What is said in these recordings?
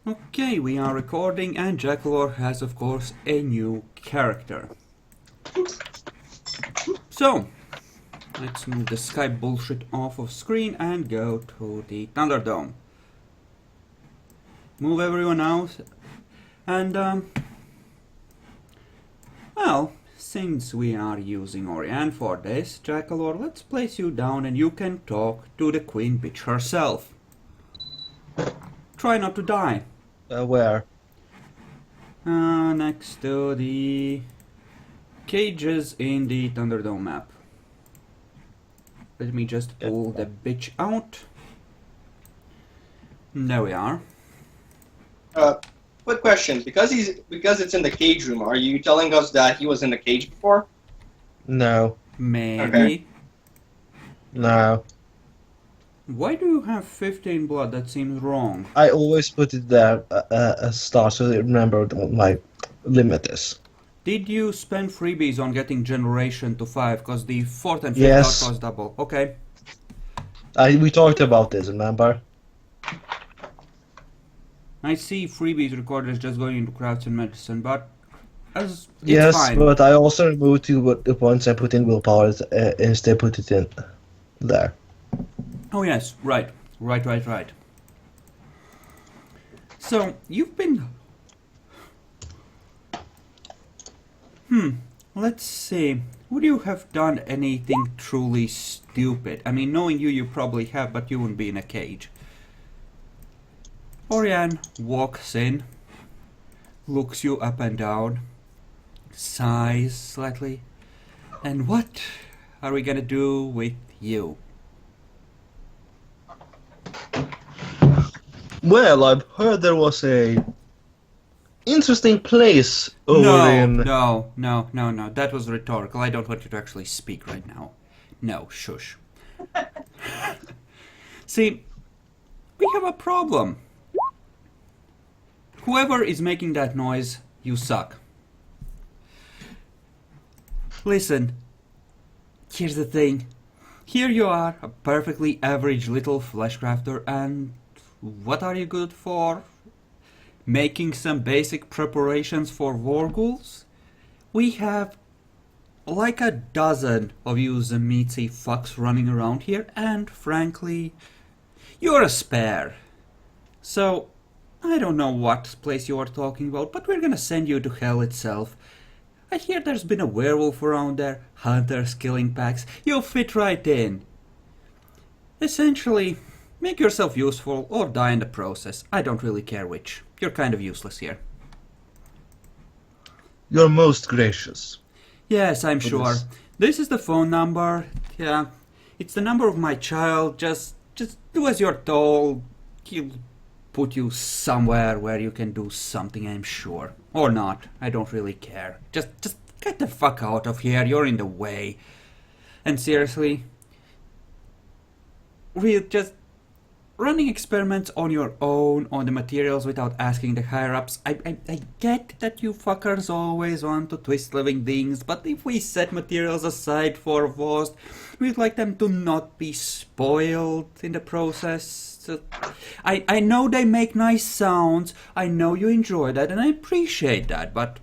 Okay, we are recording, and Jackalor has, of course, a new character. So, let's move the Skype bullshit off of screen and go to the Thunderdome. Move everyone out, and, well, since we are using Orianne for this, Jackalor, let's place you down and you can talk to the Queen Bitch herself. Try not to die. Where? Next to the cages in the Thunderdome map. Let me just pull the bitch out. There we are. Quick question. Because it's in the cage room, are you telling us that he was in the cage before? No. Maybe. Okay. No. Why do you have 15 blood? That seems wrong. I always put it there as start so they remember what my limit is. Did you spend freebies on getting generation to 5? Because the 4th and 5th Yes. dot was double. Okay. We talked about this, remember? I see freebies recorders just going into crafts and medicine, but it's Yes, fine. but I also removed the points I put in willpower instead put it in there. Oh yes, right. So, you've been... let's see. Would you have done anything truly stupid? I mean, knowing you probably have, but you wouldn't be in a cage. Orianne walks in, looks you up and down, sighs slightly, and what are we gonna do with you? Well, I've heard there was a interesting place over in... No. That was rhetorical. I don't want you to actually speak right now. No, shush. See, we have a problem. Whoever is making that noise, you suck. Listen, here's the thing. Here you are, a perfectly average little fleshcrafter, and what are you good for? Making some basic preparations for war ghouls? We have like a dozen of you Zemitzi fucks running around here, and frankly, you're a spare. So, I don't know what place you are talking about, but we're gonna send you to hell itself. I hear there's been a werewolf around there, hunters killing packs. You'll fit right in. Essentially, make yourself useful or die in the process. I don't really care which. You're kind of useless here. You're most gracious. Yes, I'm sure. Yes. This is the phone number. Yeah, it's the number of my child. Just do as you're told. He'll put you somewhere where you can do something, I'm sure. Or not. I don't really care. Just get the fuck out of here. You're in the way. And seriously, just running experiments on your own on the materials without asking the higher-ups. I get that you fuckers always want to twist living things, but if we set materials aside for Vost, we'd like them to not be spoiled in the process. So, I know they make nice sounds, I know you enjoy that, and I appreciate that, but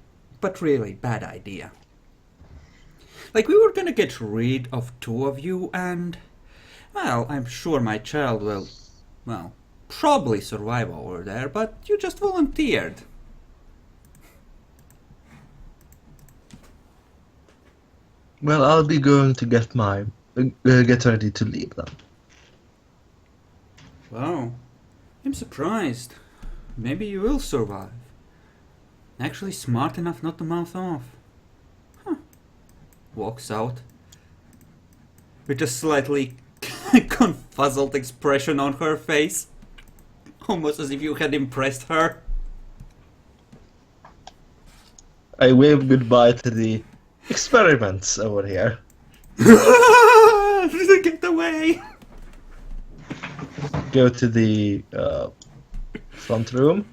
really, bad idea. Like, we were gonna get rid of 2 of you, and... well, I'm sure my child will... well, probably survive over there, but you just volunteered. Well, I'll be going to get get ready to leave then. Wow, I'm surprised. Maybe you will survive. Actually smart enough not to mouth off. Huh. Walks out. With a slightly confuzzled expression on her face. Almost as if you had impressed her. I wave goodbye to the experiments over here. Get away! Go to the front room.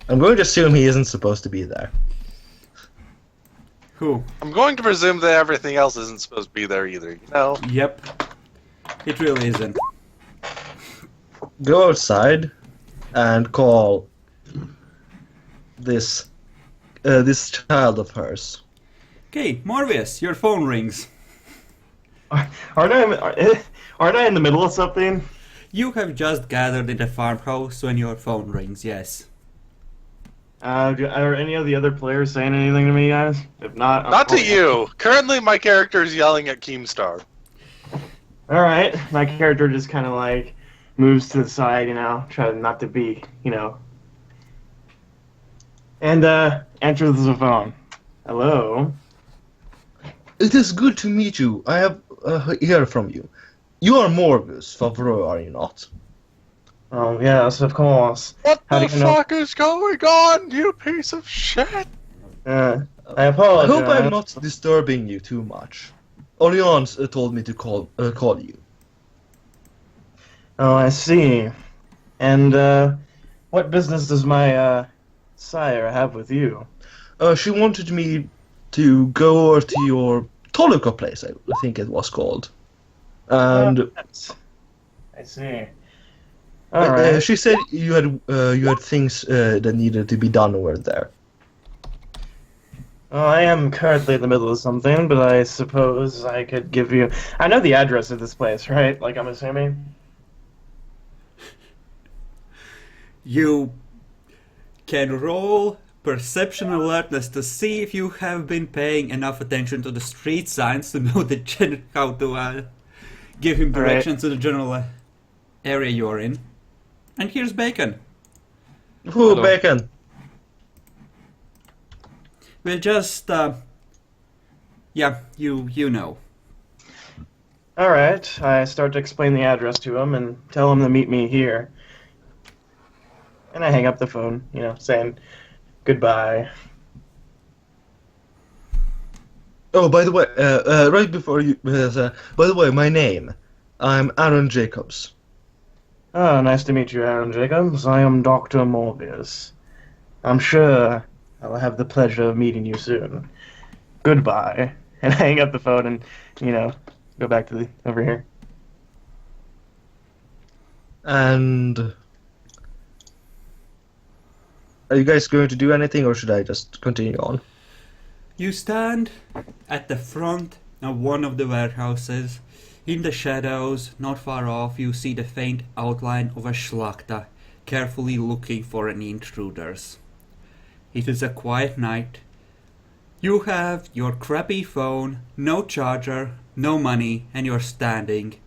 I'm going to assume he isn't supposed to be there. Who? I'm going to presume that everything else isn't supposed to be there either, you know? Yep. It really isn't. go outside and call this this child of hers. Okay, Morbius, your phone rings. Aren't I in the middle of something? You have just gathered in the farmhouse when your phone rings, yes. Are any of the other players saying anything to me, guys? If not, Not to you. Currently, my character is yelling at Keemstar. All right, my character just kind of like moves to the side, try not to be, and answers the phone. Hello. It is good to meet you. I have heard from you. You are Morbius, Favreau, are you not? Oh yes, of course. What How the do you know? fuck is going on, you piece of shit? I I apologize. hope I'm not disturbing you too much. Orion told me to call you. Oh, I see. And what business does my sire have with you? She wanted me to go over to your Toluca place, I think it was called. And Yes. I see. All right. she said you had things that needed to be done over there. Well, I am currently in the middle of something, but I suppose I could give you. I know the address of this place, right? Like I'm assuming. You can roll perception alertness to see if you have been paying enough attention to the street signs to know how to give him All right. directions to the general area you're in. And here's Bacon. Ooh, Hello. Bacon. We're just, you know. All right. I start to explain the address to him and tell him to meet me here. And I hang up the phone, saying goodbye. Oh, by the way, right before you, by the way, my name, I'm Aaron Jacobs. Oh, nice to meet you, Aaron Jacobs. I am Dr. Morbius. I'm sure I'll have the pleasure of meeting you soon. Goodbye. And I hang up the phone and, go back to over here. And are you guys going to do anything, or should I just continue on? You stand at the front of one of the warehouses. In the shadows, not far off, you see the faint outline of a Schlachta, carefully looking for any intruders. It is a quiet night. You have your crappy phone, no charger, no money, and you're standing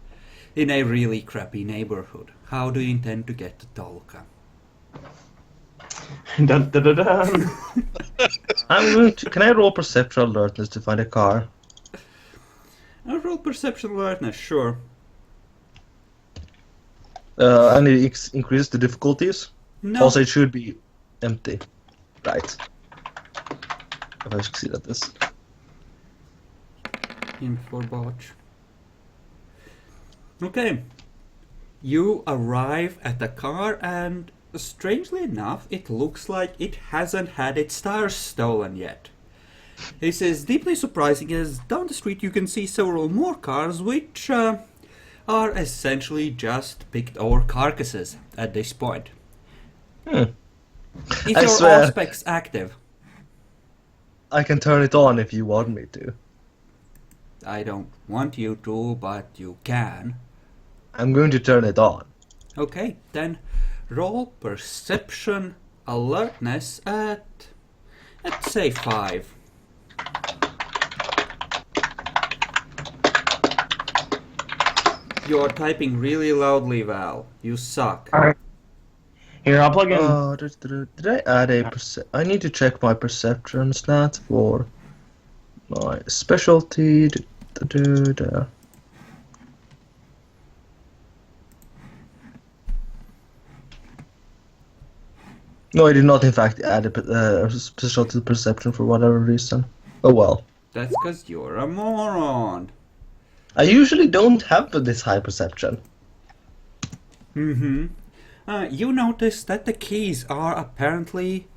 in a really crappy neighborhood. How do you intend to get to Toluca? Dun, dun, dun, dun. I'm going to. Can I roll perceptual alertness to find a car? I'll roll perception alertness, sure. And it increases the difficulties. No. Also, it should be empty. Right. If I succeed at this. In for botch. Okay. You arrive at the car and, strangely enough, it looks like it hasn't had its tires stolen yet. This is deeply surprising as down the street you can see several more cars which are essentially just picked over carcasses at this point. Hmm. Is I your swear. Auspex active? I can turn it on if you want me to. I don't want you to, but you can. I'm going to turn it on. Okay, then roll perception alertness at, let's say 5. You're typing really loudly, Val. You suck. Alright. Here, I'll plug in. Did I add a I need to check my perception stat for my specialty. No, I did not, in fact, add a specialty perception for whatever reason. Oh well. That's because you're a moron. I usually don't have this high perception. Mm-hmm. You notice that the keys are apparently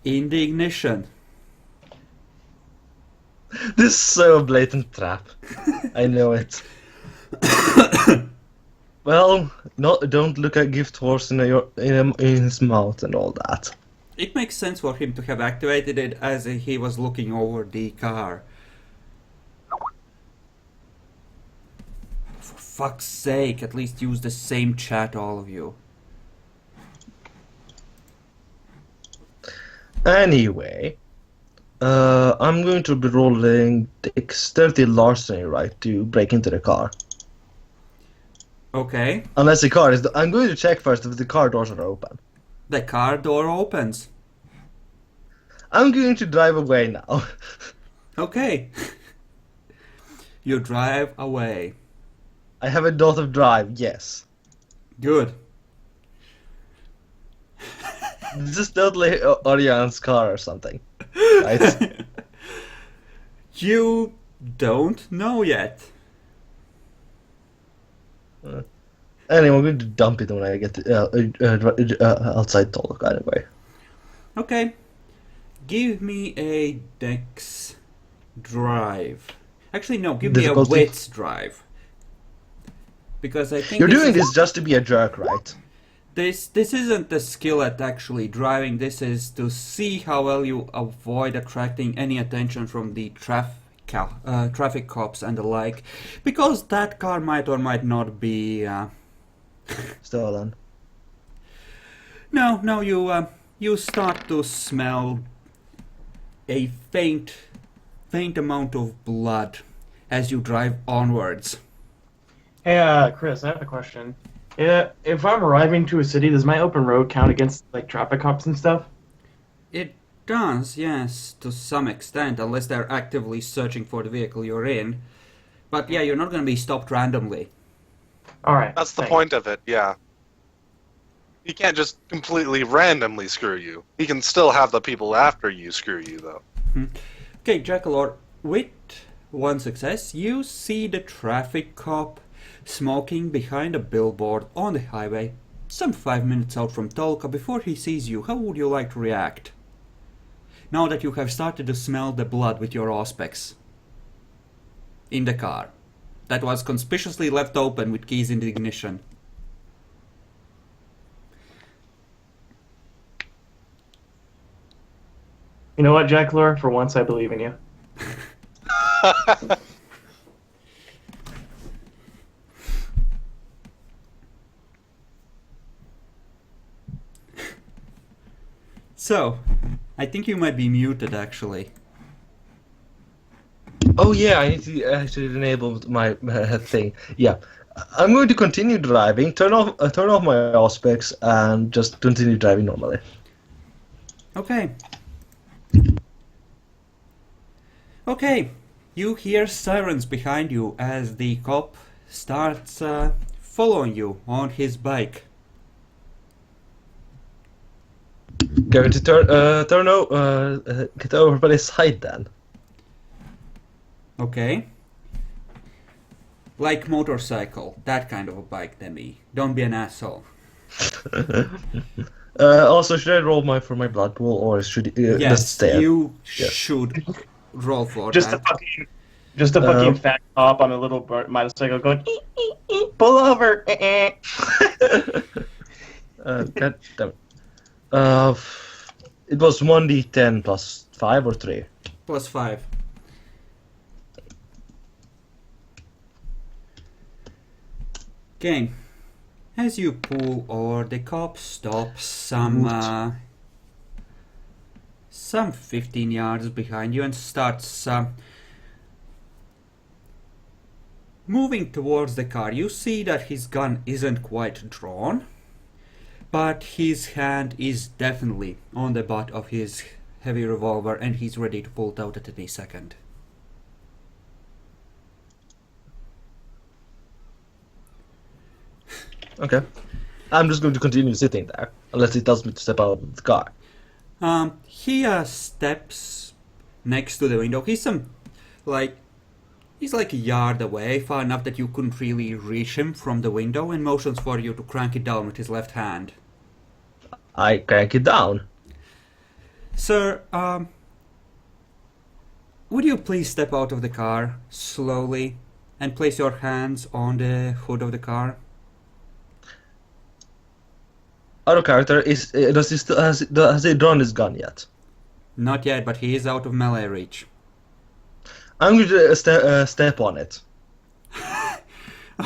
in the ignition. This is so a blatant trap. I know it. Well, no, don't look a gift horse in his mouth and all that. It makes sense for him to have activated it as he was looking over the car. For fuck's sake, at least use the same chat, all of you. Anyway, I'm going to be rolling dexterity larceny, right, to break into the car. Okay, Unless the car is. I'm going to check first if the car doors are open. the car door opens. I'm going to drive away now. Okay. You drive away. I have a dot of drive, yes. Good. Just totally Orian's car or something. Right? You don't know yet. Anyway, I'm going to dump it when I get outside Toluca anyway. Okay. Give me a Dex Drive. Actually, no, give me a Difficulty? Wits Drive. Because I think You're doing is- this just to be a jerk, right? This isn't the skill at actually driving. This is to see how well you avoid attracting any attention from the traffic cops and the like, because that car might or might not be. Stolen. No, you start to smell a faint amount of blood as you drive onwards. Hey, Chris, I have a question. Yeah, if I'm arriving to a city, does my open road count against like traffic cops and stuff? It does, yes, to some extent, unless they're actively searching for the vehicle you're in. But yeah, you're not going to be stopped randomly. All right. That's the thanks. point of it, yeah. He can't just completely randomly screw you. He can still have the people after you screw you, though. Okay, Jackalor, with one success, you see the traffic cop smoking behind a billboard on the highway, some 5 minutes out from Toluca. Before he sees you, how would you like to react? Now that you have started to smell the blood with your auspex in the car that was conspicuously left open with keys in the ignition. You know what, Jack Lure? For once, I believe in you. So, I think you might be muted actually. Oh yeah, I need to actually enable my thing. Yeah, I'm going to continue driving. Turn off my auspex and just continue driving normally. Okay. Okay, you hear sirens behind you as the cop starts following you on his bike. Going to get over by the side then. Okay. Like motorcycle, that kind of a bike, Demi. Don't be an asshole. Also, should I roll for my blood pool or should it just Yes, stay? you Yes. should roll for Just a that. fucking fat cop on a little motorcycle going, pull over. God damn it. It was 1d10 plus 5 or 3. Plus 5. Okay. As you pull over, the cop stops some 15 yards behind you and starts moving towards the car. You see that his gun isn't quite drawn, but his hand is definitely on the butt of his heavy revolver and he's ready to pull it out at any second. Okay. I'm just going to continue sitting there, unless he tells me to step out of the car. He steps next to the window. He's like a yard away, far enough that you couldn't really reach him from the window, and motions for you to crank it down with his left hand. I crank it down. Sir, would you please step out of the car slowly and place your hands on the hood of the car? Out of character. Does he still has he drawn his gun yet? Not yet, but he is out of melee reach. I'm going to step on it.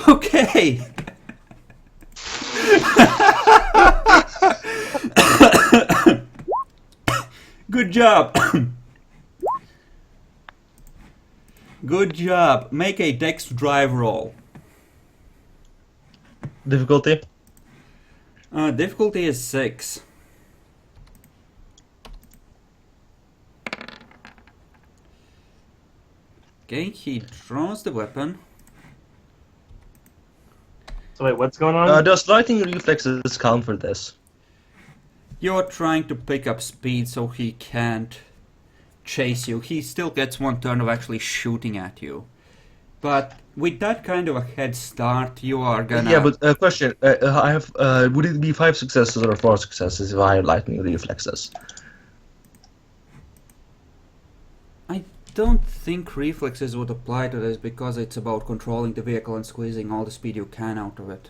Okay. Good job. Good job. Make a Dex Drive roll. Difficulty? Difficulty is 6. Okay, he draws the weapon. So wait, what's going on? Does lightning reflexes count for this? You're trying to pick up speed so he can't chase you. He still gets one turn of actually shooting at you. But with that kind of a head start, you are gonna... Yeah, but question. I have. Would it be 5 successes or 4 successes if I had lightning reflexes? I don't think reflexes would apply to this because it's about controlling the vehicle and squeezing all the speed you can out of it.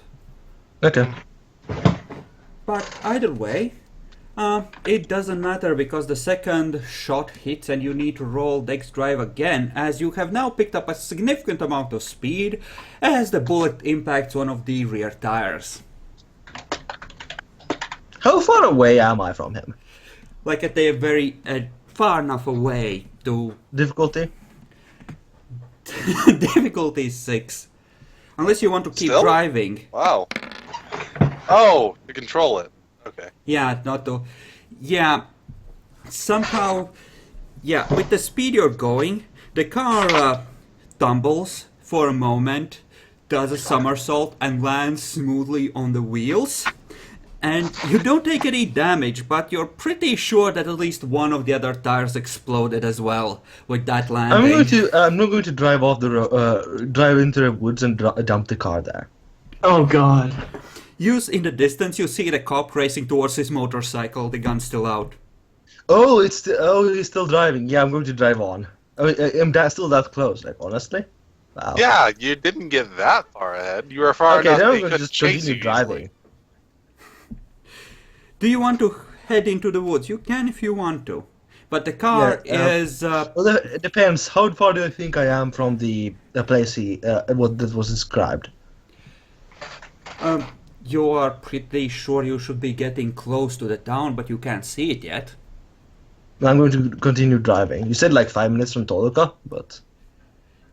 Okay. But either way, it doesn't matter because the second shot hits and you need to roll Dex Drive again, as you have now picked up a significant amount of speed as the bullet impacts one of the rear tires. How far away am I from him? Like at a very far enough away to... Difficulty? Difficulty is 6. Unless you want to keep Still? driving. Wow. Oh, to control it. Okay. Yeah, not to... Yeah, somehow... Yeah, with the speed you're going, the car tumbles for a moment, does a somersault and lands smoothly on the wheels. And you don't take any damage, but you're pretty sure that at least one of the other tires exploded as well with that landing. I'm not going to drive off the drive into the woods and dump the car there. Oh god. In the distance, you see the cop racing towards his motorcycle, the gun still out. Oh, he's still driving. Yeah, I'm going to drive on. I mean, I'm still that close, like, honestly. Wow. Yeah, you didn't get that far ahead. You were far Okay, enough then that I'm you going to couldn't just chase continue you driving. easily. Do you want to head into the woods? You can if you want to. But the car is... Well, it depends. How far do you think I am from the place what that was described? You are pretty sure you should be getting close to the town, but you can't see it yet. I'm going to continue driving. You said like 5 minutes from Toluca, but...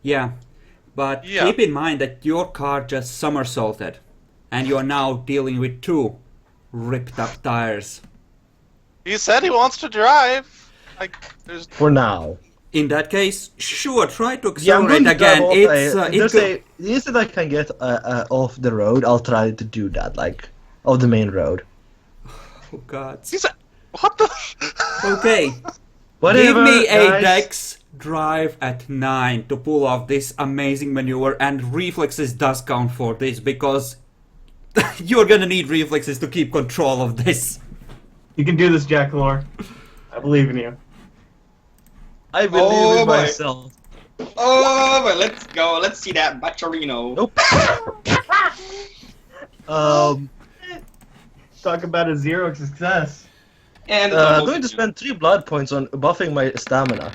Yeah, but Yeah. keep in mind that your car just somersaulted, and you are now dealing with 2 ripped up tires. He said he wants to drive. Like, there's... For now. In that case, sure, try to Yeah, I'm accelerate going to again. drive off instead I can get off the road, I'll try to do that, like, off the main road. Oh god. He said, what the... Okay, Whatever, give me a guys. Dex Drive at 9 to pull off this amazing maneuver, and reflexes does count for this because you're gonna need reflexes to keep control of this. You can do this, Jack Lore. I believe in you. I believe Oh, in boy. myself. Oh, but let's go. Let's see that Bacciarino. Nope. Talk about a 0 success. And the I'm double going to two. spend 3 blood points on buffing my stamina.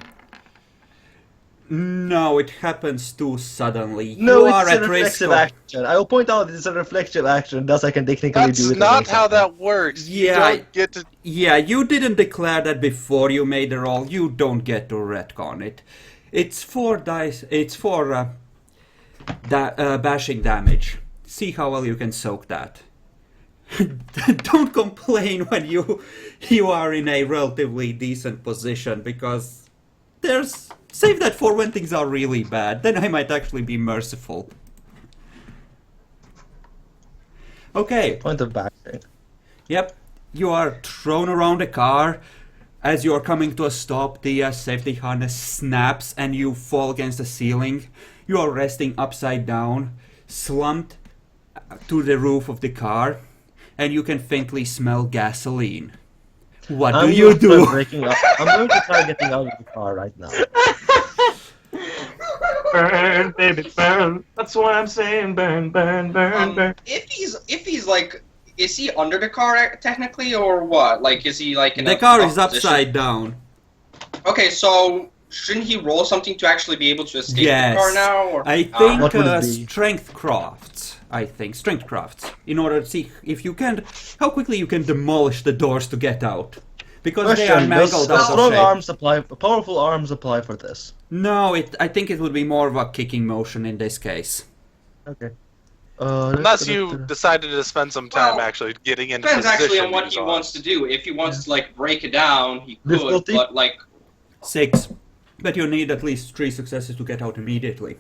No, it happens too suddenly. No, you are it's a at risk reflexive of... action. I will point out it's a reflexive action, thus I can technically That's do it. not against how someone. that works. Yeah, You don't get to... Yeah, you didn't declare that before you made the roll. You don't get to retcon it. It's 4 dice. It's for bashing damage. See how well you can soak that. Don't complain when you are in a relatively decent position, because save that for when things are really bad. Then I might actually be merciful. Okay. Point of bashing. Yep, you are thrown around the car. As you are coming to a stop, the safety harness snaps and you fall against the ceiling. You are resting upside down, slumped to the roof of the car, and you can faintly smell gasoline. What do you do? I'm going to try getting out of the car right now. Burn, baby, burn. That's what I'm saying. Burn, burn, burn, burn. If he's like is he under the car technically, or what? Like, is he like in The a car tough is position? upside down. Okay, so shouldn't he roll something to actually be able to escape the car Yes. now? Or I think What would it be? strength crafts. Strength crafts. In order to see if you can, how quickly you can demolish the doors to get out. Because they are Question: Does mangled out of strong shape. arms apply? Powerful arms apply for this? No, I think it would be more of a kicking motion in this case. Okay. Unless you decided to spend some time Well, actually getting into depends position. actually on what to use he arms. wants to do. If he wants to like break it down, he could. Difficulty? But like, 6. But you need at least 3 successes to get out immediately.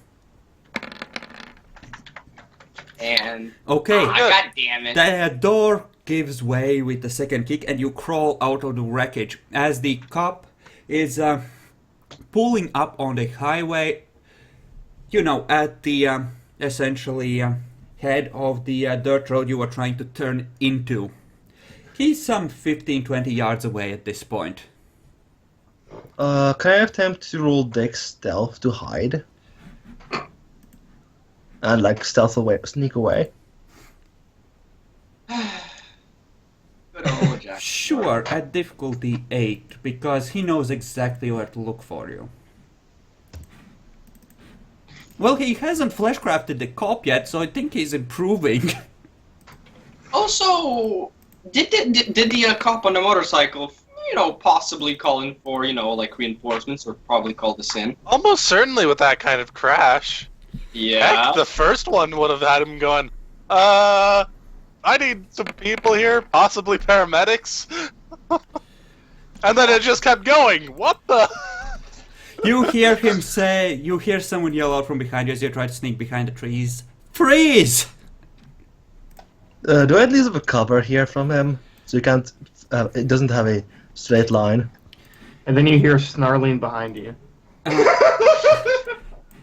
and Okay. God damn it! The door gives way with the second kick and you crawl out of the wreckage as the cop is pulling up on the highway, you know, at the essentially head of the dirt road you were trying to turn into. He's some 15-20 yards away at this point. Can I attempt to roll Dex stealth to hide? And like stealth away, sneak away? Good old Jack. Sure, at difficulty 8, because he knows exactly where to look for you. Well, he hasn't fleshcrafted the cop yet, so I think he's improving. Also, did the cop on the motorcycle, you know, possibly calling for, you know, like reinforcements, or probably called this in? Almost certainly with that kind of crash. Yeah. Heck, the first one would have had him going, I need some people here, possibly paramedics. And then it just kept going. What the? You hear him say, you hear someone yell out from behind you as you try to sneak behind the trees. Freeze! Do I at least have a cover here from him? So you can't, it doesn't have a straight line. And then you hear snarling behind you.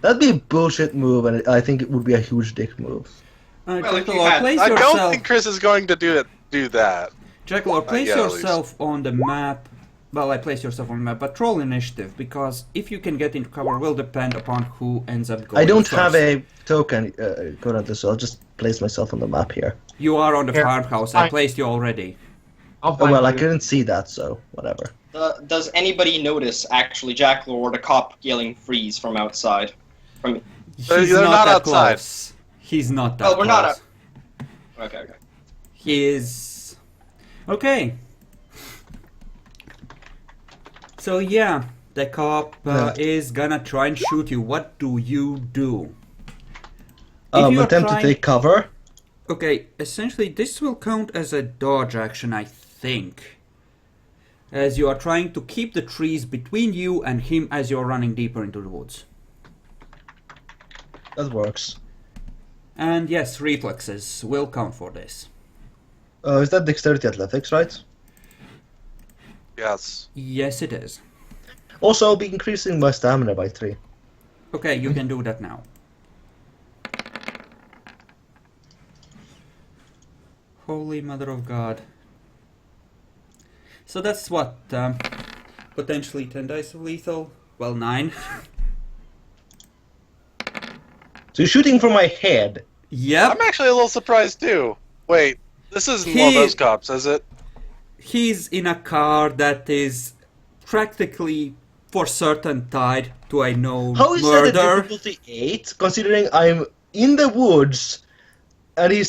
That'd be a bullshit move, and I think it would be a huge dick move. Well, if you Jackalope, had- place I don't yourself. think Chris is going to do that. Jackalope, place yet, at least. yourself on the map. Well, I place yourself on the map, but roll initiative, because if you can get into cover will depend upon who ends up going I don't first. have a token currently, so I'll just place myself on the map here. You are on the Here. farmhouse, I Fine. placed you already. I'll Oh, find well, I you. couldn't see that, so whatever. Does anybody notice actually Jackal or the cop yelling freeze from outside? From He's they're not that outside. close. He's not that Oh, we're close. not okay. He is... Okay. So yeah, the cop is gonna try and shoot you. What do you do? If you are Attempt trying- to take cover. Okay, essentially this will count as a dodge action, I think. As you are trying to keep the trees between you and him as you're running deeper into the woods. That works. And yes, reflexes will count for this. Is that dexterity athletics, right? Yes. Yes, it is. Also, I'll be increasing my stamina by 3. Okay, you can do that now. Holy Mother of God. So that's what, potentially 10 dice of lethal? Well, 9. So you're shooting from my head. Yep. I'm actually a little surprised too. Wait, this isn't one of those cops, is it? He's in a car that is practically for certain tied to a known How is that a murder. difficulty 8, considering I'm in the woods and he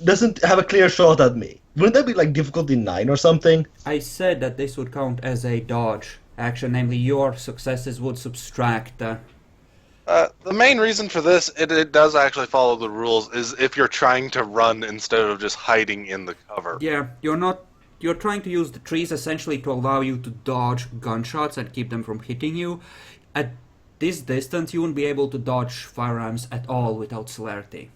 doesn't have a clear shot at me? Wouldn't that be like difficulty 9 or something? I said that this would count as a dodge action, namely your successes would subtract. The main reason for this, it does actually follow the rules, is if you're trying to run instead of just hiding in the cover. Yeah, you're trying to use the trees essentially to allow you to dodge gunshots and keep them from hitting you. At this distance, you wouldn't be able to dodge firearms at all without celerity.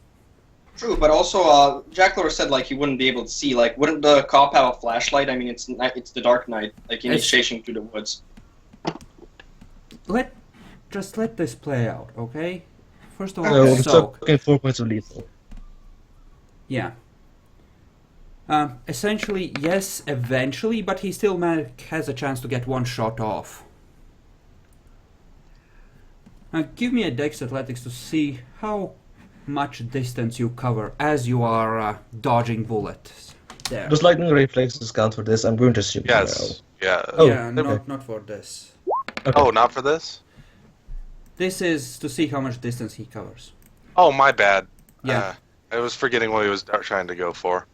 True, but also Jackal said like he wouldn't be able to see. Like, wouldn't the cop have a flashlight? I mean, it's the dark night. Like, and he's It's- chasing through the woods. Just let this play out, okay? First of all, So I'm soak. taking 4 points of lethal. Yeah. Essentially, yes, eventually, but he still has a chance to get one shot off. Give me a Dex Athletics to see how much distance you cover as you are dodging bullets. There. Does lightning reflexes count for this? I'm going to assume. Yes. Yeah. Oh, yeah, okay. not for this. Okay. Oh, not for this? This is to see how much distance he covers. Oh, my bad. Yeah. I was forgetting what he was trying to go for.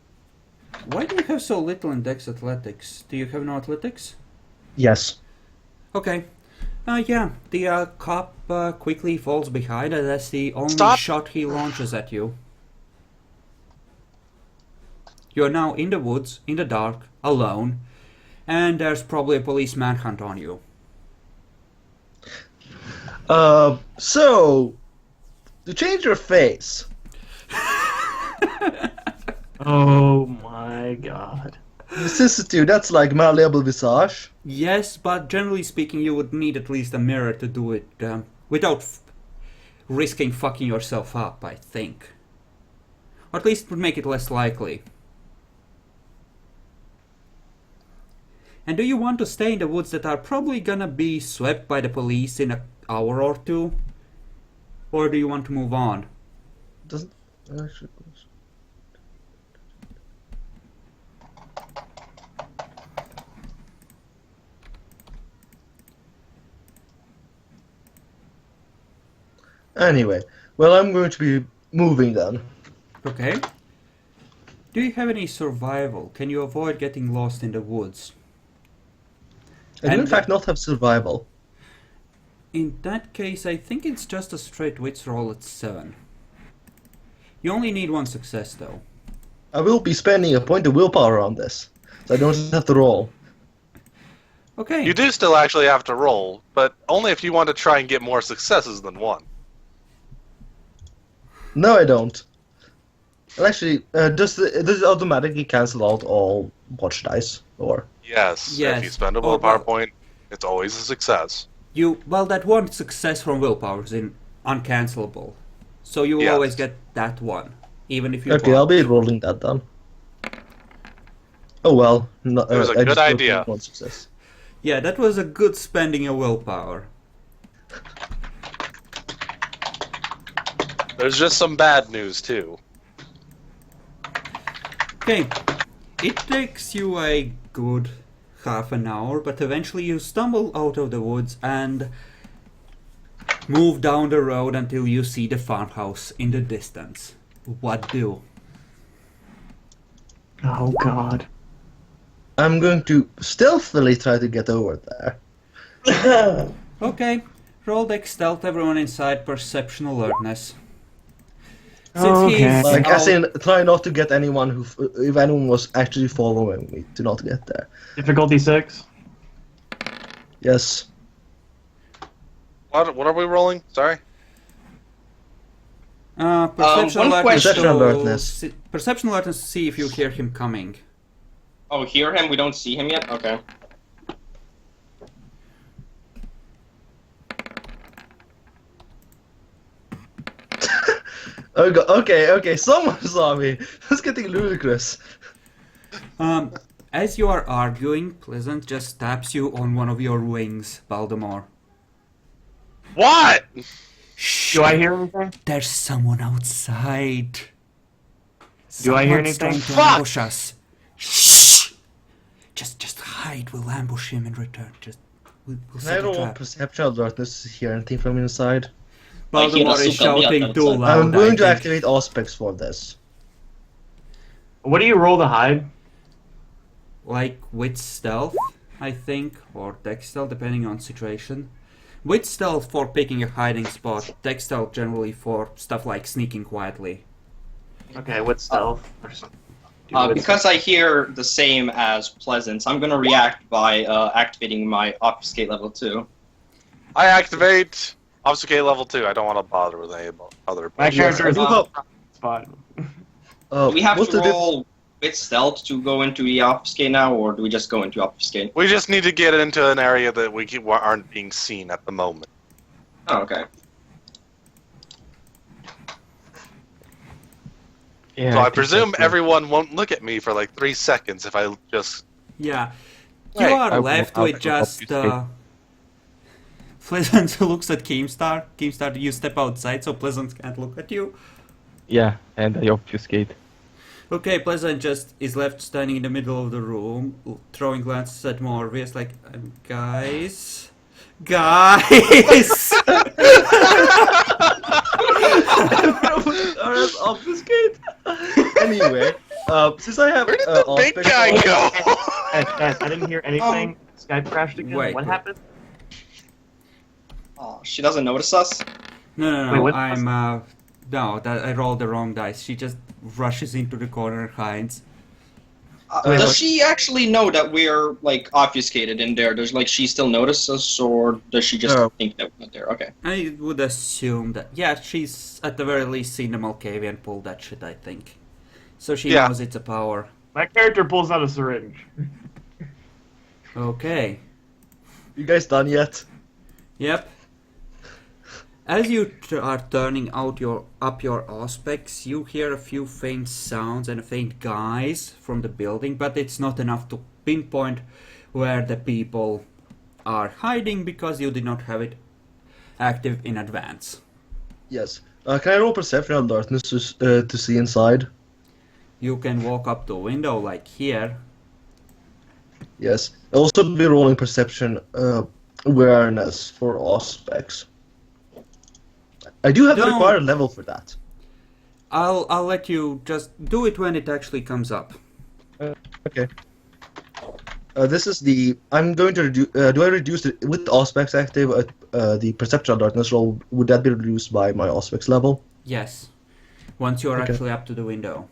Why do you have so little in Dex Athletics? Do you have no athletics? Yes. Okay. Yeah, the cop quickly falls behind, and that's the only Stop. shot he launches at you. You're now in the woods, in the dark, alone, and there's probably a police manhunt on you. So, to change your face, Oh my god. vicissitude, that's like malleable visage. Yes, but generally speaking, you would need at least a mirror to do it without risking fucking yourself up, I think. Or at least it would make it less likely. And do you want to stay in the woods that are probably gonna be swept by the police in an hour or two? Or do you want to move on? Doesn't actually. Anyway, well, I'm going to be moving then. Okay. Do you have any survival? Can you avoid getting lost in the woods? I do in And- fact not have survival. In that case, I think it's just a straight wits roll at 7. You only need one success, though. I will be spending a point of willpower on this, so I don't have to roll. Okay. You do still actually have to roll, but only if you want to try and get more successes than one. No, I don't. Well, actually, does it automatically cancel out all watch dice? Or Yes. Yes. If you spend a Oh, willpower well- point, it's always a success. Well, that one success from willpower is uncancelable. So you will Yes. always get that one, even if you okay, I'll be rolling that then. Oh well, no, It was a I good just rolled idea. One success. Yeah, that was a good spending of willpower. There's just some bad news, too. Okay. It takes you a good half an hour, but eventually you stumble out of the woods and move down the road until you see the farmhouse in the distance. What do? Oh god. I'm going to stealthily try to get over there. Okay, roll Dex stealth, everyone inside, perception alertness. Since Okay. he's Like, as out- in, try not to get anyone if anyone was actually following me, do not get there. Difficulty 6. Yes. What are we rolling? Sorry? perception one alertness. question. Perception alertness. Perception alertness to see if you hear him coming. Oh, hear him? We don't see him yet? Okay. Okay, someone saw me. That's getting ludicrous. As you are arguing, Pleasant just taps you on one of your wings, Baldemar. What? Shh! Do I hear anything? There's someone outside. Do I hear Someone's anything? trying to Fuck! ambush us. Shh! Just hide. We'll ambush him in return. We'll Can I set a roll trap. perceptual alertness to hear anything from inside? Baltimore is shouting too loud. I'm going to I think. activate aspects for this. What do you roll to hide? Like with stealth, I think, or Dex stealth, depending on situation. With stealth for picking a hiding spot, Dex stealth generally for stuff like sneaking quietly. Okay, what's stealth? Do Because I hear the same as Pleasance, I'm gonna react by activating my obfuscate level 2. I activate obfuscate level 2. I don't want to bother with any other. My character is I do on the spot. Do we have what's to the roll with stealth to go into the obfuscate now, or do we just go into obfuscate? We just need to get into an area that we aren't being seen at the moment. Oh, okay. Yeah, So I think presume that's good. everyone won't look at me for like 3 seconds if I just. Yeah. You Wait, are I will- left I'll with just obfuscate. Pleasant looks at Keemstar. Keemstar, you step outside so Pleasant can't look at you. Yeah, and I obfuscate. Okay, Pleasant just is left standing in the middle of the room, throwing glances at Morbius, like, guys. Guys! Or else obfuscate. Anyway, since I have Where did the big Aspect guy on- go? Guys, I didn't hear anything. Skype crashed again. Wait, what wait. happened? Oh, she doesn't notice us? No, Wait, what- no, I rolled the wrong dice. She just rushes into the corner and hides. Wait, Does what? she actually know that we're, like, obfuscated in there? Does, like, she still notice us, or does she just No. think that we're not there? Okay. I would assume that, yeah, she's at the very least seen the Malkavian pull that shit, I think. So she Yeah. knows it's a power. My character pulls out a syringe. Okay. You guys done yet? Yep. As you are turning up your aspects, you hear a few faint sounds and a faint guise from the building, but it's not enough to pinpoint where the people are hiding because you did not have it active in advance. Yes. Can I roll Perceptual Darkness to see inside? You can walk up to a window like here. Yes. I'll also be rolling Perception awareness for aspects. I do have the Don't- required level for that. I'll let you just do it when it actually comes up. Okay. This is the. I'm going to reduce. Do I reduce it with the aspects active? The perceptual darkness roll, would that be reduced by my aspects level? Yes. Once you are Okay. actually up to the window.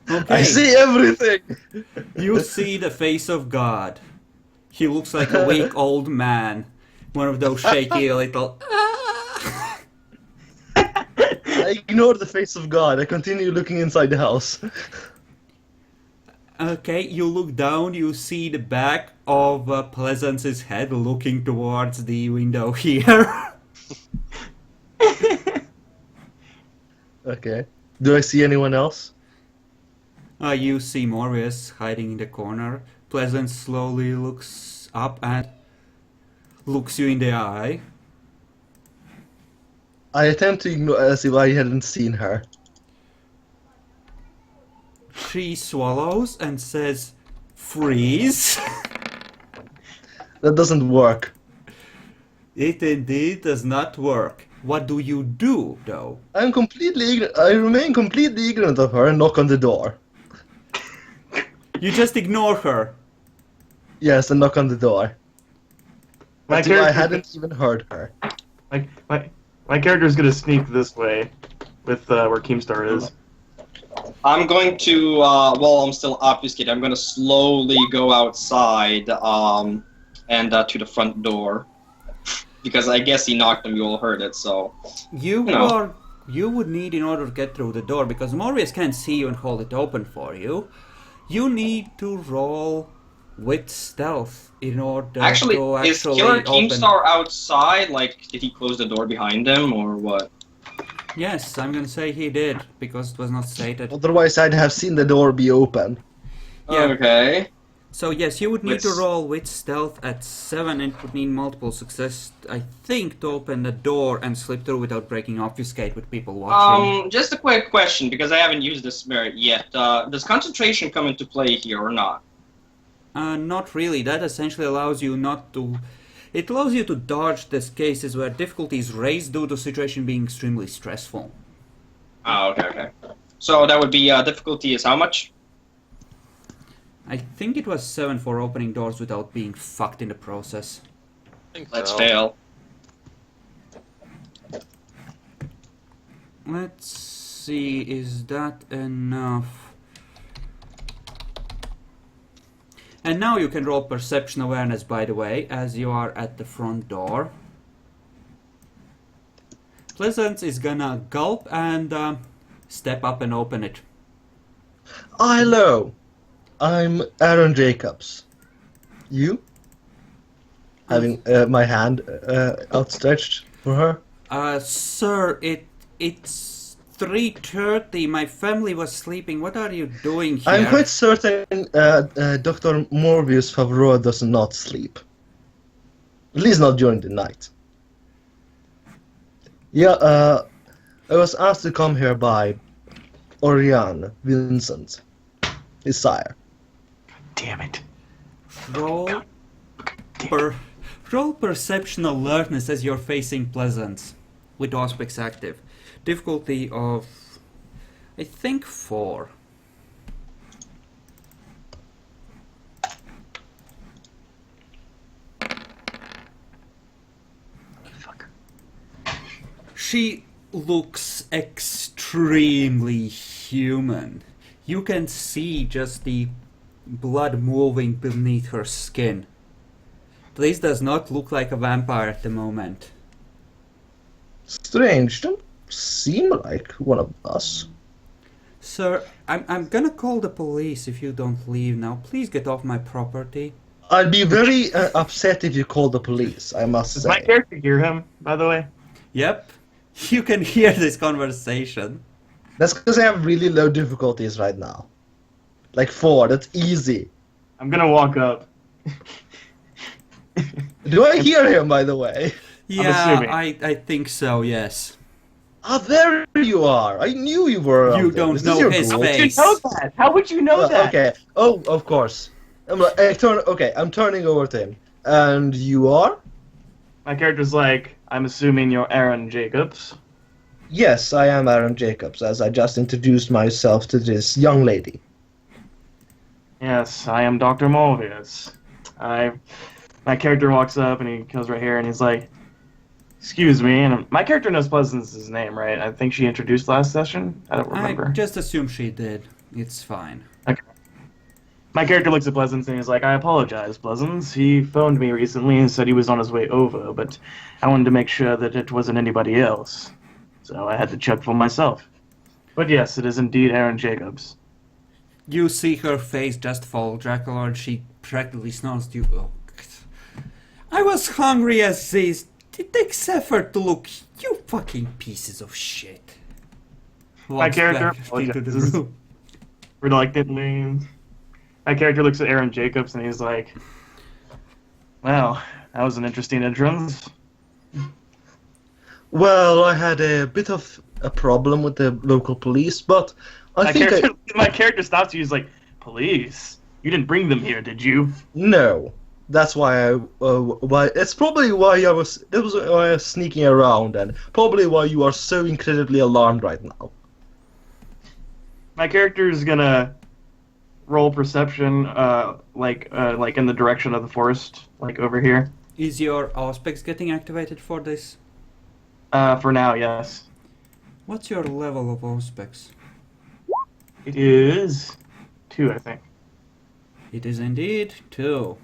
Okay. I see everything. You see the face of God. He looks like a weak old man. One of those shaky little. I ignore the face of God. I continue looking inside the house. Okay, you look down, you see the back of Pleasance's head looking towards the window here. Okay. Do I see anyone else? You see Morbius hiding in the corner. Pleasance slowly looks up and looks you in the eye. I attempt to ignore as if I hadn't seen her. She swallows and says, "Freeze." That doesn't work. It indeed does not work. What do you do, though? I'm completely ignorant. I remain completely ignorant of her and knock on the door. You just ignore her. Yes, and knock on the door. My As if I character- hadn't even heard her. My character's gonna sneak this way, with where Keemstar is. I'm going to, while I'm still obfuscated, I'm going to slowly go outside and to the front door. Because I guess he knocked and you all heard it, so... You would need, in order to get through the door, because Morbius can't see you and hold it open for you, you need to roll with stealth in order Actually, to is actually Killer open... Keemstar outside? Like, did he close the door behind him, or what? Yes, I'm gonna say he did, because it was not stated. Otherwise, I'd have seen the door be open. Yeah. Okay. So yes, you would need to With- roll with stealth at 7 and would need multiple success, I think, to open the door and slip through without breaking obfuscate with people watching. Just a quick question, because I haven't used this merit yet. Does concentration come into play here or not? Not really. That essentially allows you not to... It allows you to dodge these cases where difficulty is raised due to the situation being extremely stressful. Oh, okay. So that would be, difficulty is how much? I think it was 7 for opening doors without being fucked in the process. Let's So, fail. Let's see, is that enough? And now you can roll perception awareness, by the way, as you are at the front door. Pleasance is gonna gulp and step up and open it. Hello. I'm Aaron Jacobs. You? Having my hand outstretched for her. Sir, it's 3:30. My family was sleeping. What are you doing here? I'm quite certain Dr. Morbius Favreau does not sleep. At least not during the night. Yeah, I was asked to come here by Orion Vincent, his sire. Damn it. Roll roll perception alertness as you're facing Pleasance with Auspex active. Difficulty of I think 4. Fuck. She looks extremely human. You can see just the blood moving beneath her skin. This does not look like a vampire at the moment. Strange, don't seem like one of us. Sir, I'm gonna call the police if you don't leave now. Please get off my property. I'd be very upset if you called the police, I must Does say. my character hear him, by the way? Yep, you can hear this conversation. That's because I have really low difficulties right now. Like 4, that's easy. I'm gonna walk up. Do I hear him, by the way? Yeah, assuming. I think so, yes. Ah, there you are. I knew you were around You there. don't Is this know your his ghoul? face. How would you know that? How would you know that? Okay. Oh, of course. I'm turning over to him. And you are? My character's like, I'm assuming you're Aaron Jacobs. Yes, I am Aaron Jacobs, as I just introduced myself to this young lady. Yes, I am Dr. Morbius. My character walks up and he goes right here and he's like, excuse me, and my character knows Pleasance's name, right? I think she introduced last session. I don't remember. I just assume she did. It's fine. My character looks at Pleasance and he's like, I apologize, Pleasance. He phoned me recently and said he was on his way over, but I wanted to make sure that it wasn't anybody else. So I had to check for myself. But yes, it is indeed Aaron Jacobs. You see her face just fall, Dracula, and she practically snorts to you. Oh, I was hungry as this. It takes effort to look. You fucking pieces of shit. Walks character back into the apologizes. room. Reluctantly, my character looks at Aaron Jacobs and he's like, well, that was an interesting entrance. Well, I had a bit of a problem with the local police, but I think My character stops you. He's like, police? You didn't bring them here, did you? No. That's why it's probably why I was sneaking around, and probably why you are so incredibly alarmed right now. My character is gonna roll perception, like in the direction of the forest, like over here. Is your Auspex getting activated for this? For now, yes. What's your level of Auspex? It is 2, I think. It is indeed 2.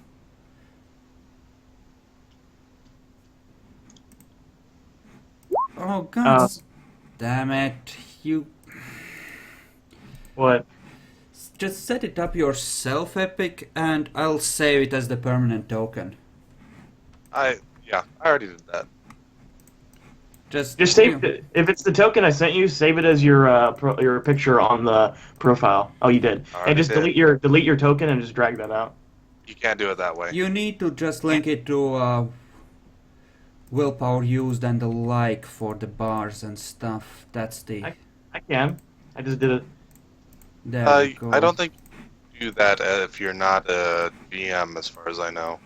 Oh god damn it. You What? just set it up yourself, Epic, and I'll save it as the permanent token. I already did that. Just Save it. If it's the token I sent you, save it as your picture on the profile. Oh, you did. Already And just did. delete your token and just drag that out. You can't do it that way. You need to just link it to willpower used and the like for the bars and stuff. That's the. I can. I just did it. There we go. I don't think you do that if you're not a GM, as far as I know.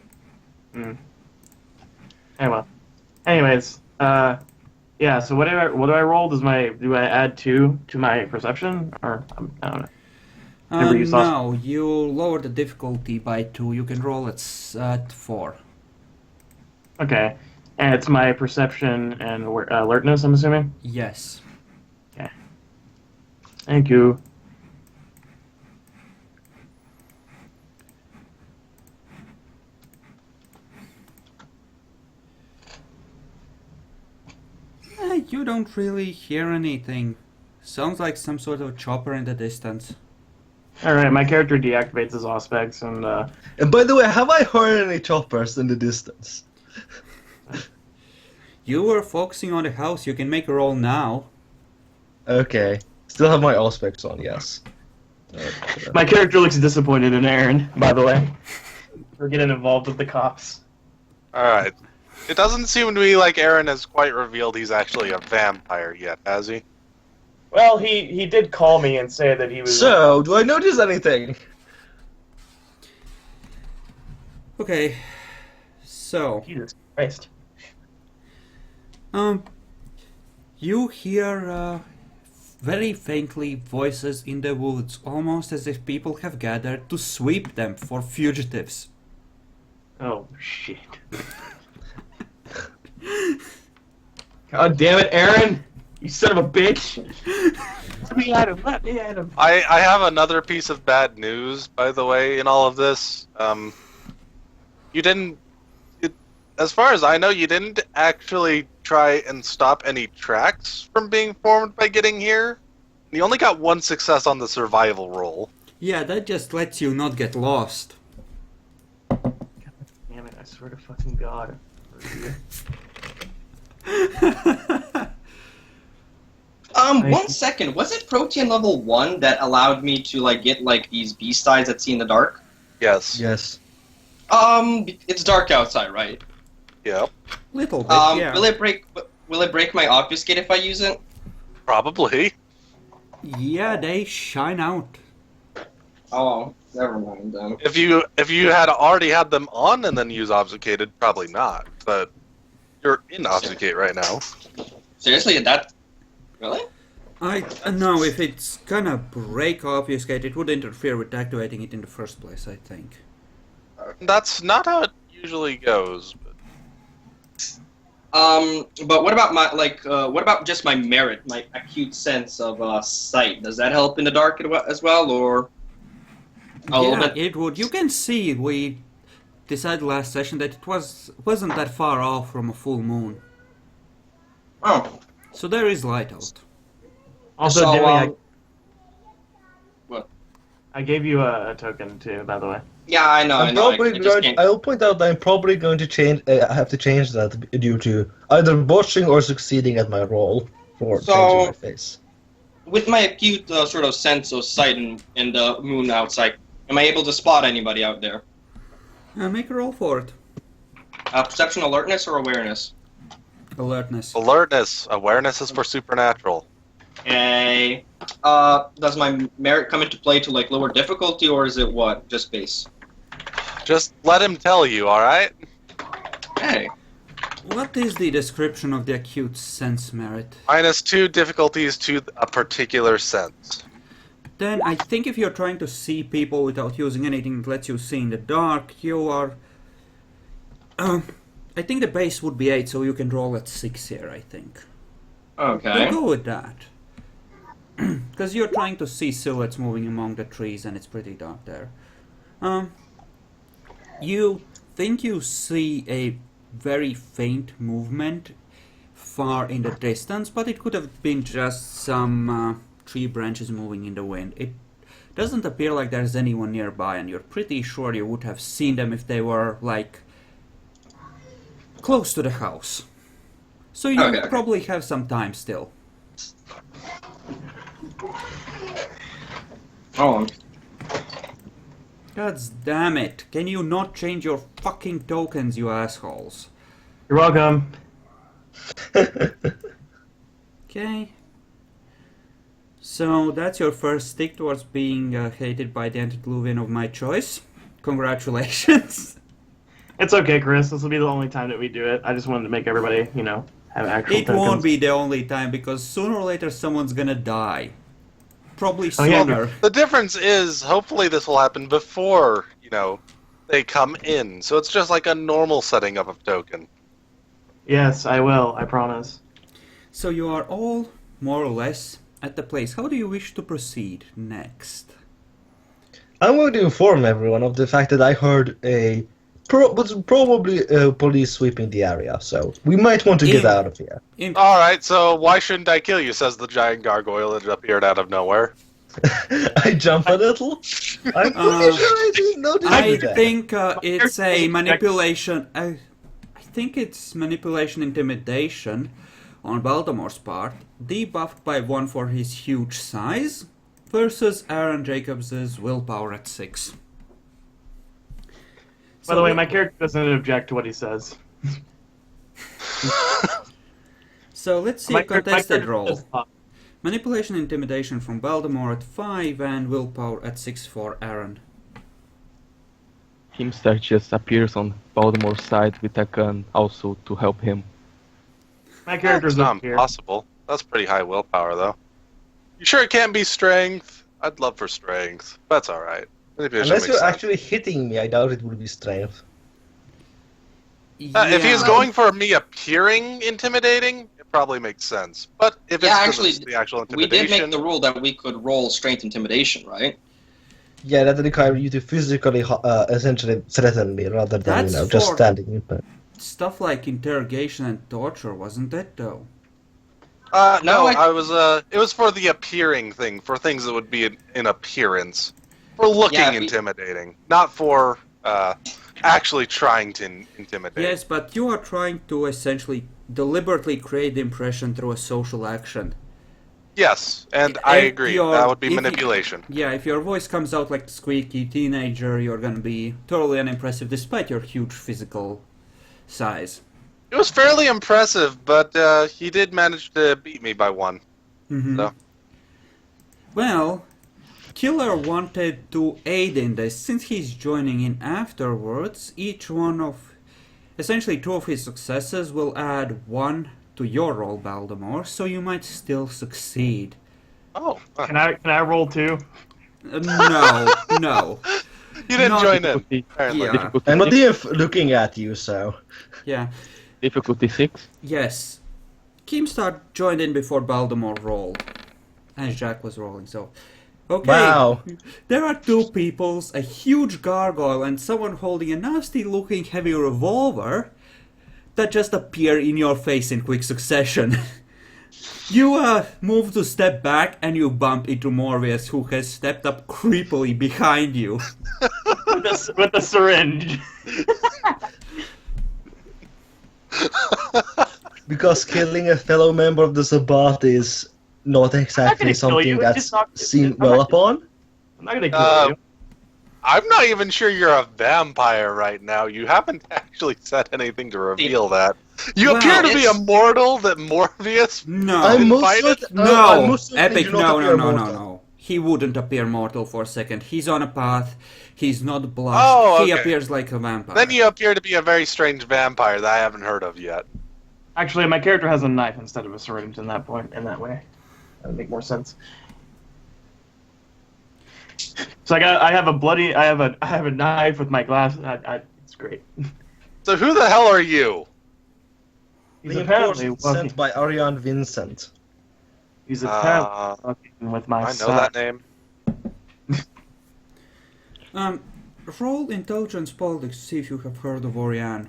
Anyways, yeah. So what do I roll? Do I add 2 to my perception, or I don't know. Remember you saw- No, you lower the difficulty by 2. You can roll at 4. Okay, and it's my perception and alertness. I'm assuming. Yes. Thank you. You don't really hear anything. Sounds like some sort of chopper in the distance. All right, my character deactivates his Auspex and. And by the way, have I heard any choppers in the distance? You were focusing on the house. You can make a roll now. Okay. Still have my Auspex on, yes. My character looks disappointed in Aaron, by the way, for getting involved with the cops. Alright. It doesn't seem to me like Aaron has quite revealed he's actually a vampire yet, has he? Well, he did call me and say that he was. So, do I notice anything? Okay, so Jesus Christ. you hear very faintly voices in the woods, almost as if people have gathered to sweep them for fugitives. Oh shit. God damn it, Aaron! You son of a bitch! Let me at him! Let me at him! I have another piece of bad news, by the way, in all of this. You didn't... as far as I know, you didn't actually try and stop any tracks from being formed by getting here. You only got one success on the survival roll. Yeah, that just lets you not get lost. Damn it, I swear to fucking God. One second. Was it protein level 1 that allowed me to like get like these beast eyes that see in the dark? Yes. Yes. It's dark outside, right? Yep. Little bit, yeah. Will it break my obfuscate if I use it? Probably. Yeah, they shine out. Oh, never mind then. If you had already had them on and then use obfuscated, probably not. But you're in obfuscate right now. Seriously, that really? I know if it's gonna break obfuscate, it would interfere with activating it in the first place, I think. That's not how it usually goes. But what about what about just my merit, my acute sense of sight? Does that help in the dark as well, or a little Yeah, bit? it would. You can see we decided last session that it wasn't that far off from a full moon. Oh, So there is light out. Also, So, Dewey, what? I gave you a token too, by the way. Yeah, I know. I'm probably going. I'll point out that I'm probably going to change. I have to change that due to either botching or succeeding at my roll for changing my face. With my acute sort of sense of sight and the moon outside, am I able to spot anybody out there? Make a roll for it. Perception, alertness, or awareness? Alertness. Alertness. Awareness is for supernatural. Okay. Does my merit come into play to like lower difficulty, or is it what? Just base? Just let him tell you, alright? Hey. What is the description of the acute sense merit? -2 difficulties to a particular sense. Then I think if you're trying to see people without using anything that lets you see in the dark, you are... I think the base would be 8, so you can roll at 6 here, I think. Okay. We'll go with that. Because you're trying to see silhouettes moving among the trees and it's pretty dark there. You think you see a very faint movement far in the distance, but it could have been just some tree branches moving in the wind. It doesn't appear like there's anyone nearby, and you're pretty sure you would have seen them if they were, like, close to the house. So you Okay. probably have some time still. Oh. God damn it. Can you not change your fucking tokens, you assholes? You're welcome. Okay. So that's your first stick towards being hated by the antediluvian of my choice. Congratulations. It's okay, Chris. This will be the only time that we do it. I just wanted to make everybody, have actual It tokens. won't be the only time because sooner or later someone's gonna die. Probably Oh, yeah, sooner. The difference is, hopefully this will happen before, they come in. So it's just like a normal setting up of token. Yes, I will. I promise. So you are all more or less at the place. How do you wish to proceed next? I'm going to inform everyone of the fact that I heard probably police sweeping the area, so we might want to get out of here. Alright, so why shouldn't I kill you, says the giant gargoyle that appeared out of nowhere. I jump a little. I'm pretty sure I didn't notice I that. think it's a manipulation. I think it's manipulation intimidation on Baltimore's part, debuffed by 1 for his huge size, versus Aaron Jacobs' willpower at 6. By the way, my character doesn't object to what he says. So let's see My a contested character roll. just thought- Manipulation Intimidation from Baltimore at 5 and Willpower at 6 for Aaron. Keemstar just appears on Baltimore's side with a gun also to help him. My That's character's not up here. impossible. That's pretty high willpower, though. You sure it can't be strength? I'd love for strength. That's alright. Unless you're actually hitting me, I doubt it would be strength. If he is going for me appearing intimidating, it probably makes sense. But if Yeah, it's 'cause actually, it's the actual We did intimidation, make the rule that we could roll strength intimidation, right? Yeah, that requires you to physically essentially threaten me rather than That's just for- standing in place. Stuff like interrogation and torture, wasn't it, though? No, it was for the appearing thing, for things that would be in appearance, for looking Yeah, intimidating, not for actually trying to intimidate. Yes, but you are trying to essentially deliberately create the impression through a social action. Yes, and I If agree. you're- That would be if you- manipulation. Yeah, if your voice comes out like a squeaky teenager, you're gonna be totally unimpressive despite your huge physical size. It was fairly impressive, but he did manage to beat me by one. Mhm. So. Well, Killer wanted to aid in this. Since he's joining in afterwards, essentially two of his successes will add 1 to your roll, Baltimore, so you might still succeed. Oh, Can I roll too? No, no. you didn't Not join in. Difficulty, Apparently. Yeah. difficulty I'm not 6. even looking at you, so. Yeah, Difficulty 6. yes. Keemstar joined in before Baltimore rolled, as Jack was rolling, so... Okay, Wow. there are two peoples, a huge gargoyle and someone holding a nasty-looking heavy revolver that just appear in your face in quick succession. You move to step back and you bump into Morbius, who has stepped up creepily behind you. with the syringe. Because killing a fellow member of the Sabbat is not exactly gonna kill you, something it's that's just not- seen I'm well not- upon. I'm not gonna kill Uh, you. I'm not even sure you're a vampire right now. You haven't actually said anything to reveal that. You Well, appear to be it's- immortal that Morbius. No. I'm most invited? certain- No, I'm most certain Epic, do not no, appear no, no, no, mortal. no. He wouldn't appear mortal for a second. He's on a path. He's not blushed. Oh, He okay. appears like a vampire. Then you appear to be a very strange vampire that I haven't heard of yet. Actually, my character has a knife instead of a syringe in that point. In that way, that would make more sense. So I have a knife with my glass. It's great. So who the hell are you? He's The apparently enforcement working. sent by Ariane Vincent. He's apparently working with my I know side. that name. Roll intelligence politics to see if you have heard of Oriane.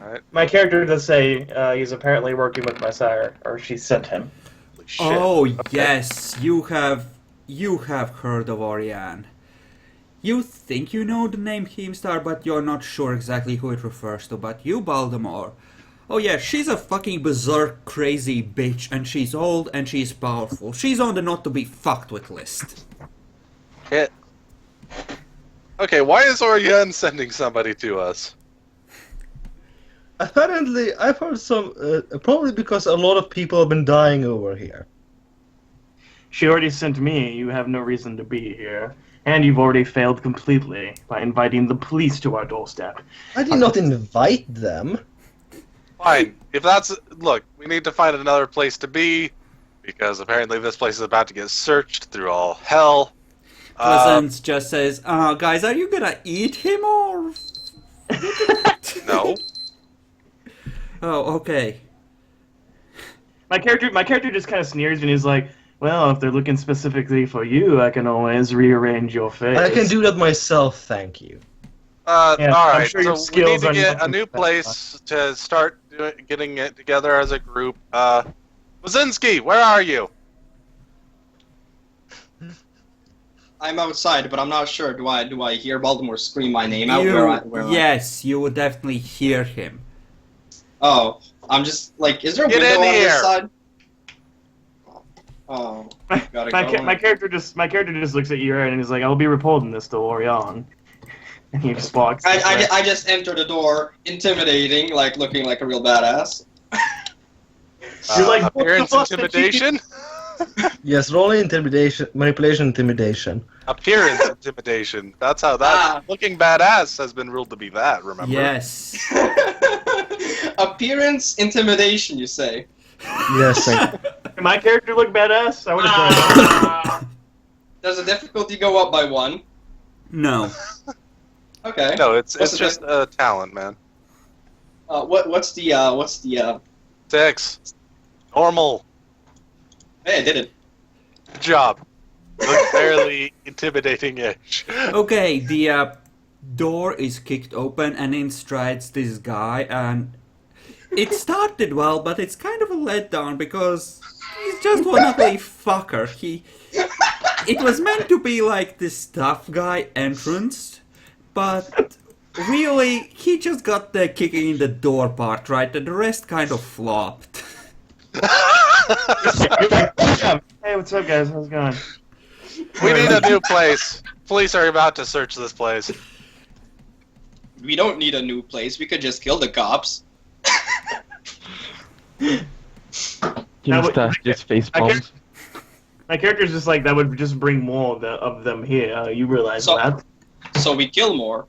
Alright. My character does say he's apparently working with my sire, or she sent him. Holy shit. Oh Okay. yes, you have heard of Oriane. You think you know the name Keemstar, but you're not sure exactly who it refers to. But you, Baltimore. Oh yeah, she's a fucking berserk crazy bitch, and she's old and she's powerful. She's on the not to be fucked with list. Hit. Okay, why is Oriane sending somebody to us? Apparently, I've heard some. Probably because a lot of people have been dying over here. She already sent me. You have no reason to be here. And you've already failed completely by inviting the police to our doorstep. I did not invite them. Fine. If that's... Look, we need to find another place to be, because apparently this place is about to get searched through all hell. Pleasance just says, guys, are you gonna eat him or... No. Oh, okay. My character just kind of sneers and he's like, "Well, if they're looking specifically for you, I can always rearrange your face." I can do that myself, thank you. Yeah, I'm Alright, sure your so we need skills to are get a nothing new but- place to start getting it together as a group. Wazinski, where are you? I'm outside, but I'm not sure. Do I hear Baltimore scream my name out? You- Where am I? yes, you would definitely hear him. Oh, I'm just like, is there a Get window in on here. this side? Oh, gotta My go. character just looks at you and he's like, "I'll be reporting this to Orion." And he just walks. I just enter the door, intimidating, like looking like a real badass. You're like, what the appearance fuck did you do? intimidation. Yes, rolling intimidation, manipulation, intimidation. Appearance intimidation. That's how that looking badass has been ruled to be that. Remember? Yes. Appearance intimidation, you say? Yes, Did my character look badass? I would have Does the difficulty go up by 1? No. Okay. No, it's What's the just a talent, man. What's the 6. Normal. Hey, I did it. Good job. Look fairly intimidating-ish. Okay, the door is kicked open and in strides this guy, and it started well, but it's kind of a letdown because he's just one ugly fucker. It was meant to be like this tough guy entrance, but really, he just got the kicking in the door part right, and the rest kind of flopped. Hey, what's up, guys? How's it going? We need a new place. Police are about to search this place. We don't need a new place. We could just kill the cops. Can That you would- stash this face I bombs? My character's just like, that would just bring more of them here. You realize So- that? So we kill more.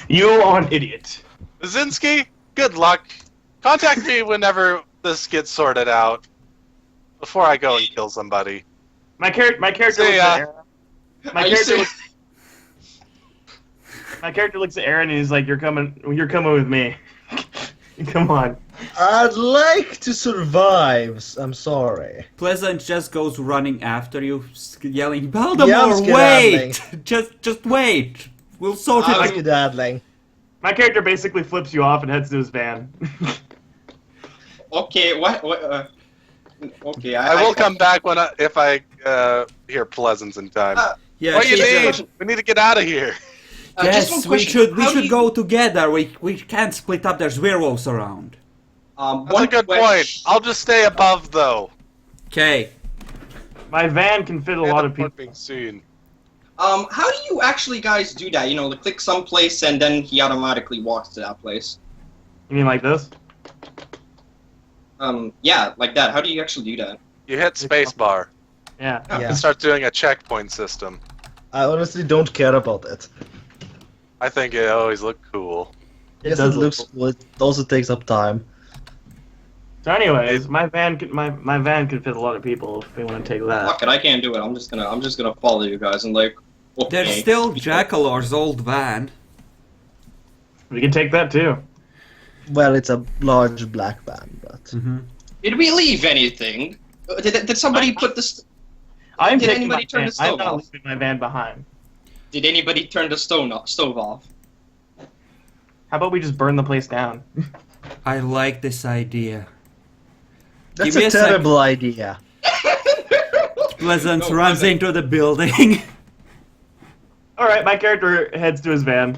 You are an idiot. Baczynski, good luck. Contact me whenever this gets sorted out. Before I go and kill somebody. My character See looks ya. at Aaron. My Are you character serious? My character looks at Aaron and he's like, "You're coming with me. Come on." I'd like to survive. I'm sorry. Pleasant just goes running after you, yelling, Yeah, I'm Baltimore, wait! skedaddling. just wait! We'll sort it I'm out. skedaddling. My character basically flips you off and heads to his van. Okay, okay, I will come back if I hear Pleasance in time. Yeah, What do you she's, need? We need to get out of here. just one yes, we question. How do should you- go together. We can't split up. There's werewolves around. That's one a good question. point. I'll just stay above, though. Okay. My van can fit a lot of people. Being seen. How do you actually guys do that? You know, click some place and then he automatically walks to that place. You mean like this? Yeah, like that. How do you actually do that? You hit spacebar. Yeah. Yeah. And start doing a checkpoint system. I honestly don't care about it. I think it always looked cool. Yes, it does look looks cool. It also takes up time. So, anyways, my van can fit a lot of people if we want to take that. Fuck it, I can't do it. I'm just gonna follow you guys and like. Okay. There's still Jackalor's old van. We can take that too. Well, it's a large black van, but Did we leave anything? Did somebody put this? I'm Did taking my anybody turn van. the stove I'm not off? leaving my van behind. Did anybody turn the stove off? How about we just burn the place down? I like this idea. that's Give me a a sec. terrible idea. Pleasant No, runs Pleasant. into the building. All right, my character heads to his van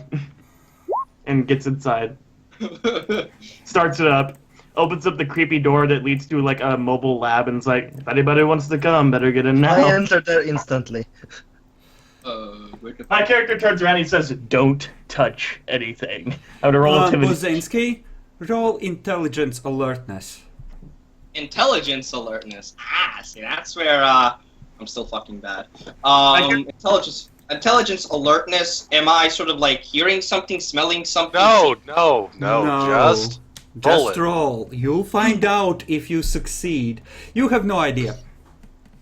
and gets inside. Starts it up, opens up the creepy door that leads to like a mobile lab, and is like, if anybody wants to come, better get in I now. entered there instantly. Wait a- My character turns around and he says, "Don't touch anything." I would roll intimidation. Buzinski, roll intelligence alertness. Intelligence alertness. See, that's where I'm still fucking bad. can- Intelligence alertness. Am I sort of like hearing something, smelling something? No, just roll Just it. roll. You'll find out if you succeed. You have no idea.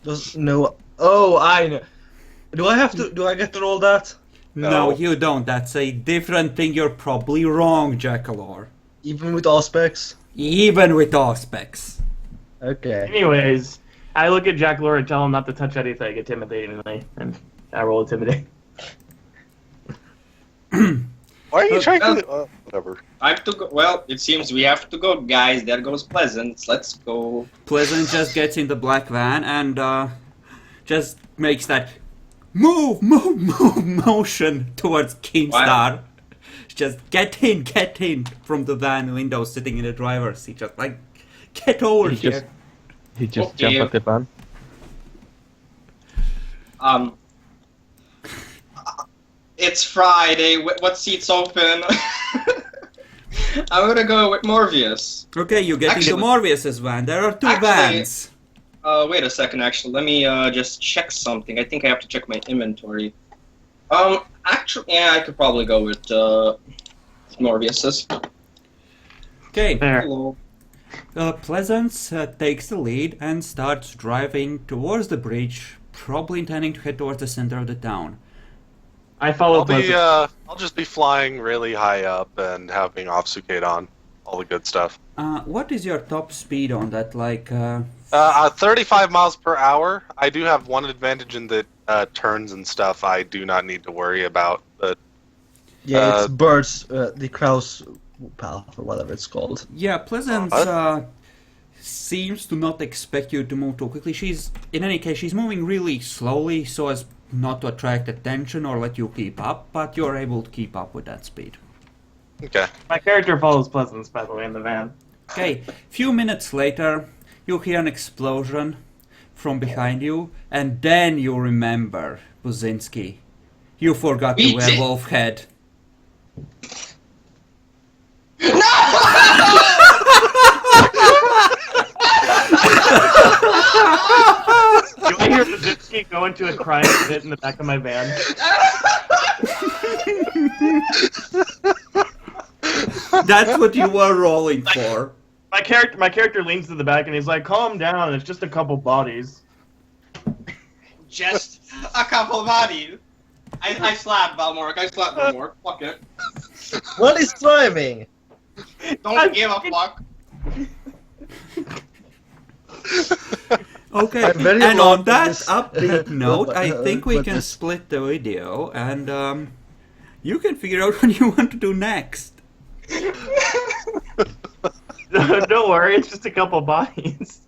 There's no. Oh, I know. Do I get to roll that? No, No. you don't. That's a different thing. You're probably wrong, Jackalor. Even with aspects? Even with aspects. Okay. Anyways, I look at Jack Lure and tell him not to touch anything intimidatingly, and I roll intimidate. Why are you trying well- to... whatever. I have to go. Well, it seems we have to go, guys. There goes Pleasant. Let's go. Pleasant just gets in the black van and just makes that move motion towards Keemstar. Just get in from the van window, sitting in the driver's seat. Just like, get over He here. He just Okay. jumped at the van. It's Friday. What seat's open? I'm gonna go with Morbius. Okay, you get into Actually- Morbius's van. There are two Actually- vans. Wait a second. Actually, let me just check something. I think I have to check my inventory. Actually, yeah, I could probably go with Morbius's. Okay, There. Hello. Pleasance takes the lead and starts driving towards the bridge, probably intending to head towards the center of the town. I follow Pleasant. I'll just be flying really high up and having obfuscate on. All the good stuff. What is your top speed on that? Like, 35 miles per hour. I do have one advantage in that turns and stuff I do not need to worry about. But Yeah, it's birds, the Kraus path or whatever it's called. yeah, Pleasance seems to not expect you to move too quickly. In any case, she's moving really slowly so as not to attract attention or let you keep up, but you're able to keep up with that speed. okay. My character follows Pleasance, by the way, in the van. Okay, few minutes later, you hear an explosion from behind you, and then you remember, Buzinski. You forgot the We did- werewolf head. Do I hear Buzinski go into a crying fit in the back of my van? That's what you were rolling for. My character leans to the back and he's like, "Calm down. It's just a couple bodies." Just a couple of bodies. I slapped Valmork. I slapped Valmork. Fuck it. What is driving? Don't give a fuck. Okay, I'm very and wrong on that this- upbeat note, I think we but can this- split the video, and you can figure out what you want to do next. Don't worry, it's just a couple bodies.